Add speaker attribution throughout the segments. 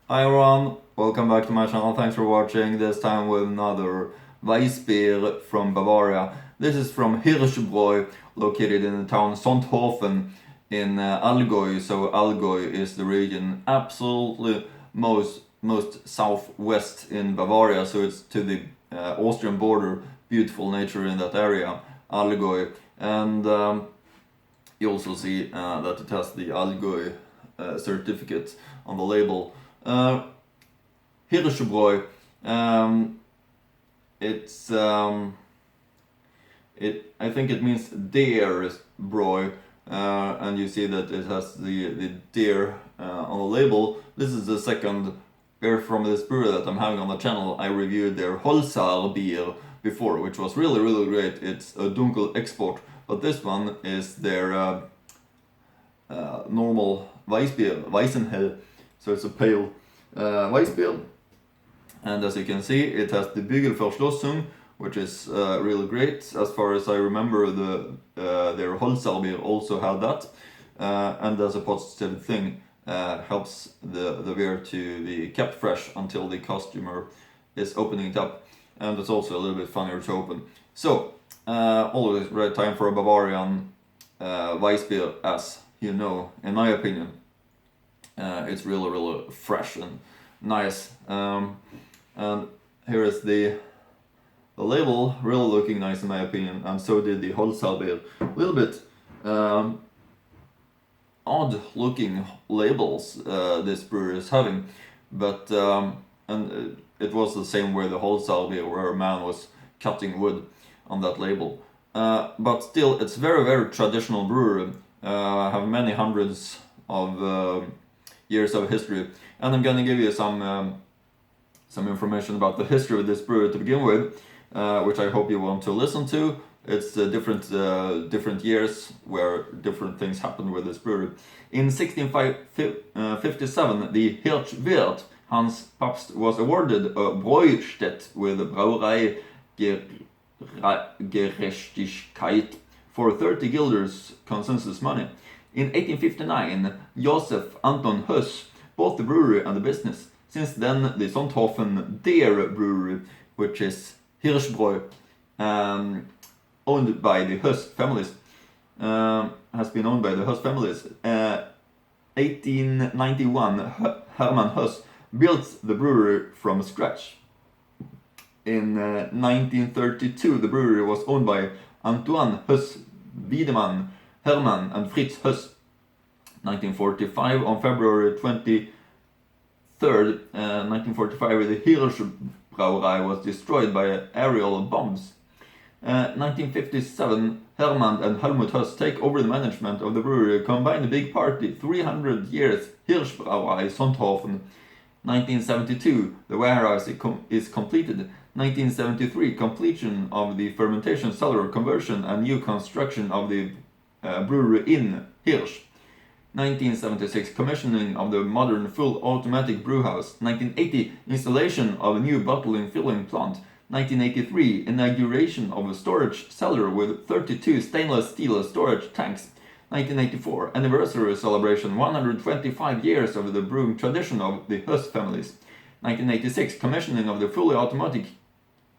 Speaker 1: Hi everyone, welcome back to my channel. Thanks for watching. This time with another Weissbier from Bavaria. This is from Hirschbräu, located in the town Sonthofen in Allgäu. So Allgäu is the region absolutely most southwest in Bavaria. So it's to the Austrian border. Beautiful nature in that area, Allgäu, and you also see that it has the Allgäu certificate on the label. Hirschbräu, it's I think it means deer bräu, and you see that it has the deer on the label. This is the second beer from this brewery that I'm having on the channel. I reviewed their Holzar beer before, which was really great. It's a dunkel export, but this one is their normal Weissbier, Weissenhell. So it's a pale Weissbier, and as you can see, it has the Bügelverschlossung, which is really great. As far as I remember, their Holzar beer also had that, and as a positive thing, helps the beer to be kept fresh until the customer is opening it up, and it's also a little bit funnier to open. So always right time for a Bavarian Weissbier, as you know, in my opinion. It's really fresh and nice, and here is the label, really looking nice in my opinion, and so did the Holzar beer. A little bit odd looking labels this brewery is having, but and it was the same where the Holzar beer, where a man was cutting wood on that label, but still it's very traditional brewery. Have many hundreds of years of history, and I'm gonna give you some information about the history of this brewery to begin with, which I hope you want to listen to. It's different years where different things happened with this brewery. In 1657, the Hirsch Hans Pabst was awarded a Bräustätte with Brauerei Gerechtigkeit for 30 guilders consensus money. In 1859, Joseph Anton Höss bought the brewery and the business. Since then, the Sonthofen Deer Brewery, which is Hirschbräu, owned by the Höss families, has been owned by the Höss families. 1891, Hermann Höss built the brewery from scratch. In 1932, the brewery was owned by Antoine Höss, Wiedemann, Hermann and Fritz Höss. 1945, on February 23rd, 1945, the Hirschbrauerei was destroyed by aerial bombs. 1957, Hermann and Helmut Höss take over the management of the brewery, combine the big party, 300 years Hirschbrauerei Sonthofen. 1972, the warehouse is completed. 1973, completion of the fermentation cellar conversion and new construction of the brewery in Hirsch. 1976, commissioning of the modern full automatic brewhouse. 1980, installation of a new bottling filling plant. 1983, inauguration of a storage cellar with 32 stainless steel storage tanks. 1984, anniversary celebration, 125 years of the brewing tradition of the Höss families. 1986, commissioning of the fully automatic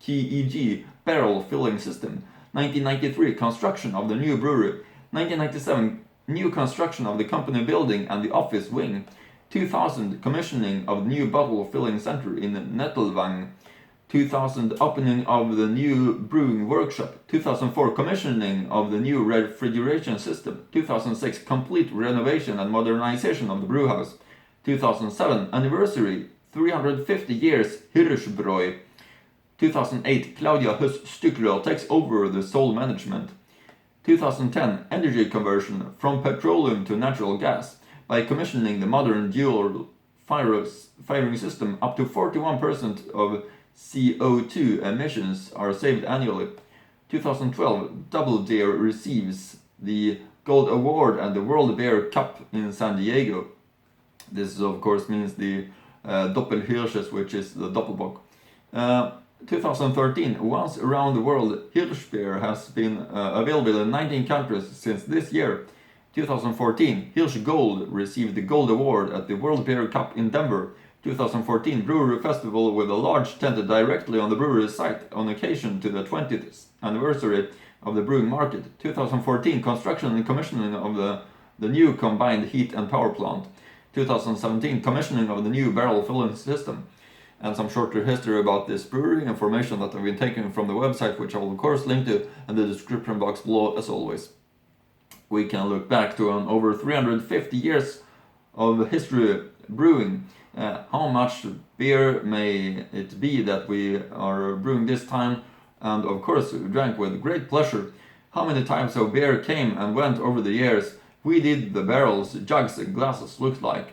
Speaker 1: KEG barrel filling system. 1993, construction of the new brewery. 1997, new construction of the company building and the office wing. 2000, commissioning of the new bottle filling center in Nettelwang. 2000, opening of the new brewing workshop. 2004, commissioning of the new refrigeration system. 2006, complete renovation and modernization of the brewhouse. 2007, anniversary, 350 years Hirschbräu. 2008, Claudia Höss Stückler takes over the sole management. 2010, energy conversion from petroleum to natural gas by commissioning the modern dual firing system. Up to 41% of CO2 emissions are saved annually. 2012, Double Dare receives the Gold Award at the World Beer Cup in San Diego. This of course means the Doppelhirsches, which is the Doppelbock. 2013, once around the world, Hirsch beer has been available in 19 countries since this year. 2014, Hirsch Gold received the Gold Award at the World Beer Cup in Denver. 2014 Brewery Festival with a large tent directly on the brewery site on occasion to the 20th anniversary of the brewing market. 2014 construction and commissioning of the new combined heat and power plant. 2017 commissioning of the new barrel filling system. And some shorter history about this brewery, information that have been taken from the website, which I will of course link to in the description box below as always. We can look back to an over 350 years of history brewing. How much beer may it be that we are brewing this time? And of course we drank with great pleasure. How many times of beer came and went over the years? We did the barrels, jugs and glasses looked like.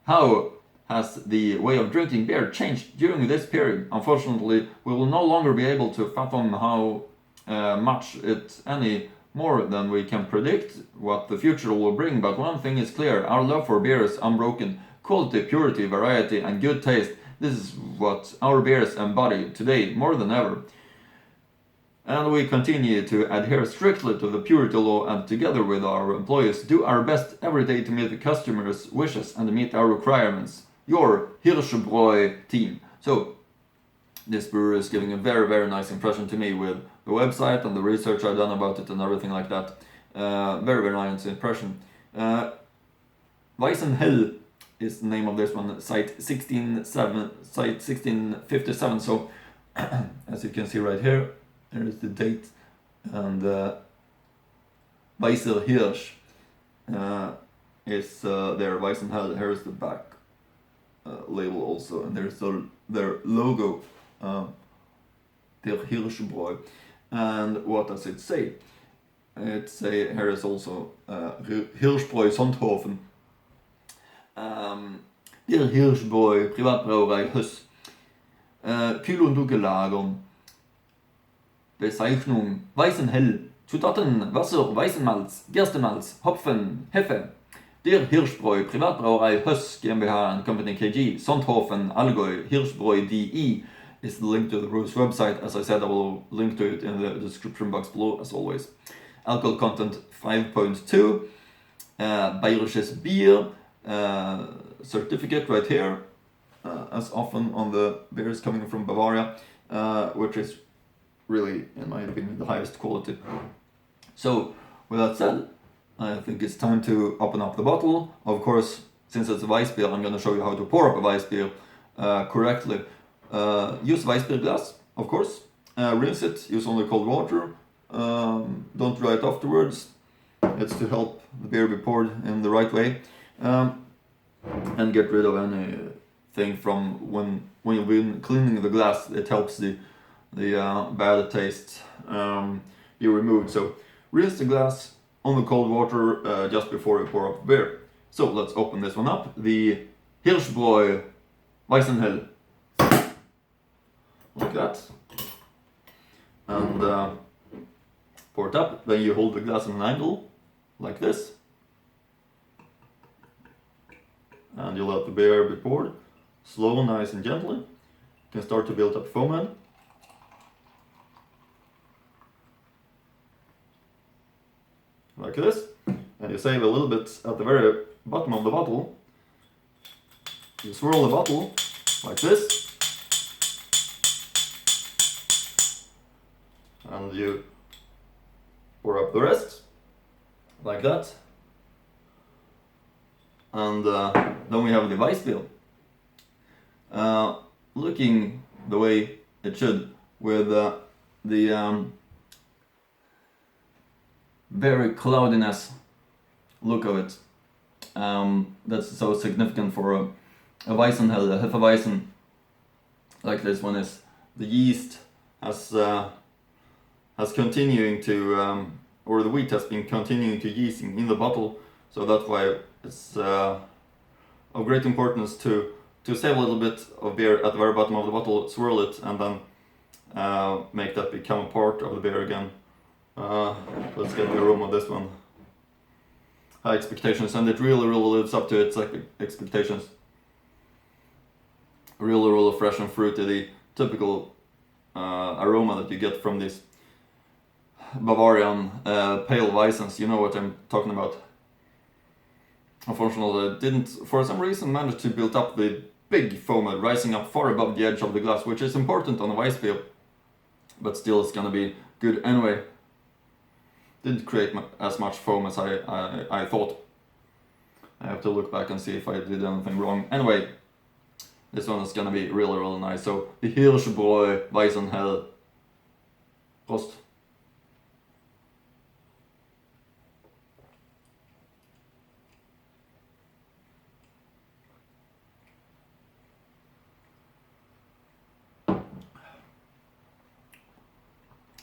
Speaker 1: How has the way of drinking beer changed during this period? Unfortunately, we will no longer be able to fathom how much it any more than we can predict what the future will bring, but one thing is clear, our love for beer is unbroken. Quality, purity, variety and good taste, this is what our beers embody today more than ever. And we continue to adhere strictly to the purity law and together with our employees do our best every day to meet the customers' wishes and meet our requirements. Your Hirschbräu team. So this brewery is giving a very, very nice impression to me with the website and the research I've done about it and everything like that. Very, very nice impression. Weisser is the name of this one, site 1657. So as you can see right here, there is the date, and Weisser Hirsch is there. Weisser, here is the back label also, and there's their logo, der Hirschbräu. And what does it say? It say here is also Hirschbräu Sonthofen. Der Hirschbräu Privatbrauerei Höss. Kühl- und Dunkelagern. Bezeichnung Weißenhell. Zutaten Wasser, Weißenmalz, Gerstenmalz, Hopfen, Hefe. Der Hirschbräu Privatbrauerei Höss GmbH and Company KG, Sonthofen, Allgäu, Hirschbräu.de is the link to the brewer's website. As I said, I will link to it in the description box below as always. Alcohol content 5.2. Bayerisches Bier certificate right here, as often on the beers coming from Bavaria, which is really, in my opinion, the highest quality. So, with that said, I think it's time to open up the bottle. Of course, since it's a Weissbier, I'm going to show you how to pour up a Weissbier correctly. Use Weissbier glass, of course. Rinse it, use only cold water. Don't dry it afterwards. It's to help the beer be poured in the right way. And get rid of anything from when you've been cleaning the glass. It helps the bad taste be removed. So rinse the glass on the cold water just before you pour up the beer. So let's open this one up. The Hirschbräu Weißenhell. Like that. And pour it up. Then you hold the glass at an angle, like this. And you let the beer be poured. Slow, nice and gently. You can start to build up foam in. Like this. And you save a little bit at the very bottom of the bottle. You swirl the bottle like this. And you pour up the rest like that. And then we have the Weissbier. Looking the way it should, with the very cloudiness look of it. That's so significant for a Weissenhell, a Hefeweizen, like this one is. The yeast has continuing to, or the wheat has been continuing to yeasting in the bottle, so that's why it's of great importance to save a little bit of beer at the very bottom of the bottle, swirl it, and then make that become a part of the beer again. Let's get the aroma of this one. High expectations, and it really lives up to its expectations. Really fresh and fruity, the typical aroma that you get from these Bavarian pale Weissens. You know what I'm talking about. Unfortunately, I didn't, for some reason, manage to build up the big foam head rising up far above the edge of the glass, which is important on a Weissbier, but still it's gonna be good anyway. Didn't create as much foam as I thought. I have to look back and see if I did anything wrong. Anyway, this one is gonna be really, really nice. So the Hirschbräu Weisser. Prost.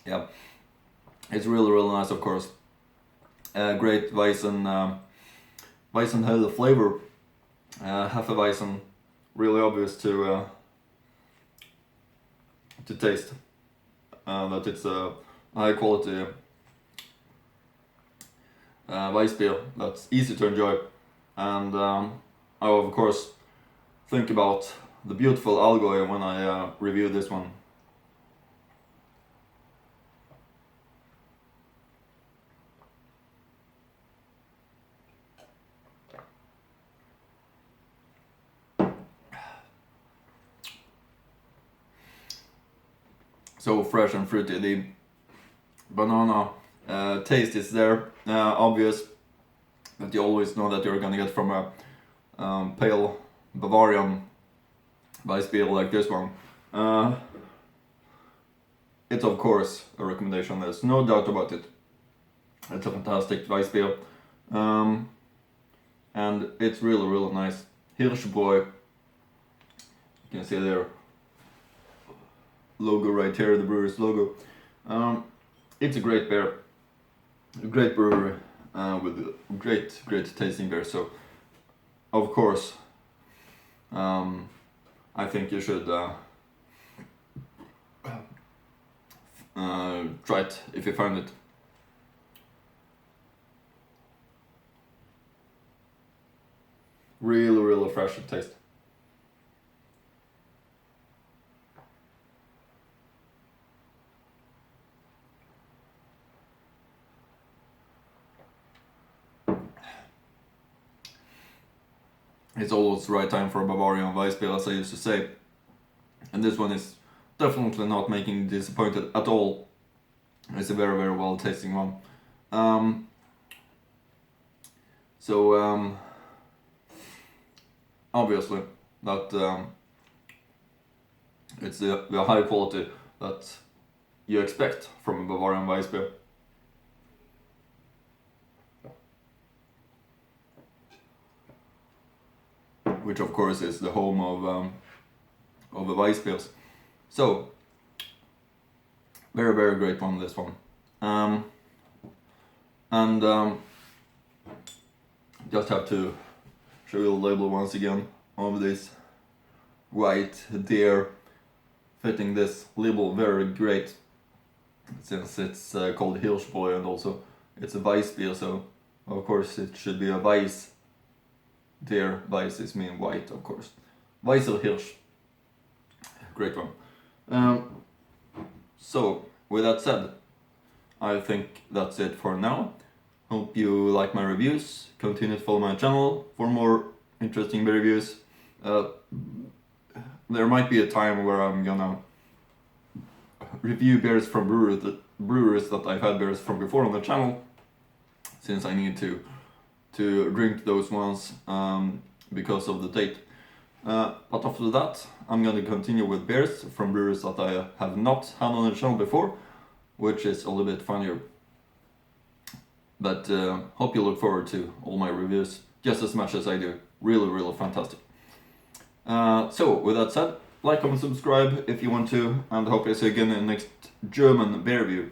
Speaker 1: Yeah, it's really, really nice, of course. Great Weissen flavor. Hefeweizen, really obvious to taste. That it's a high quality Weissbier that's easy to enjoy, and I will of course think about the beautiful Allgäu when I review this one. So fresh and fruity. The banana taste is there, obvious, that you always know that you're gonna get from a pale Bavarian Weissbier like this one. It's of course a recommendation, there's no doubt about it. It's a fantastic Weissbier, and it's really, really nice. Hirschbräu, you can see their logo right here, the brewer's logo. It's a great beer, a great brewery with great tasting beer. So of course I think you should try it if you find it. Really, really fresh taste. It's always the right time for a Bavarian Weissbier, as I used to say. And this one is definitely not making me disappointed at all. It's a very, very well tasting one. Obviously that it's the high quality that you expect from a Bavarian Weissbier. Which of course is the home of the Weissbiers. So very, very great one, this one. Just have to show you the label once again of this white deer, fitting this label very great, since it's called Hirschbräu and also it's a Weissbier, so of course it should be a Weiss. Deer, Weiss is mean white, of course. Weisser Hirsch, great one. So with that said, I think that's it for now. Hope you like my reviews. Continue to follow my channel for more interesting beer reviews. There might be a time where I'm gonna review beers from brewers that I've had beers from before on the channel, since I need to drink those ones because of the date. But after that, I'm going to continue with beers from brewers that I have not had on the channel before, which is a little bit funnier. But hope you look forward to all my reviews just as much as I do. Really, really fantastic. So with that said, like, comment, subscribe if you want to, and hope I see you again in the next German beer review.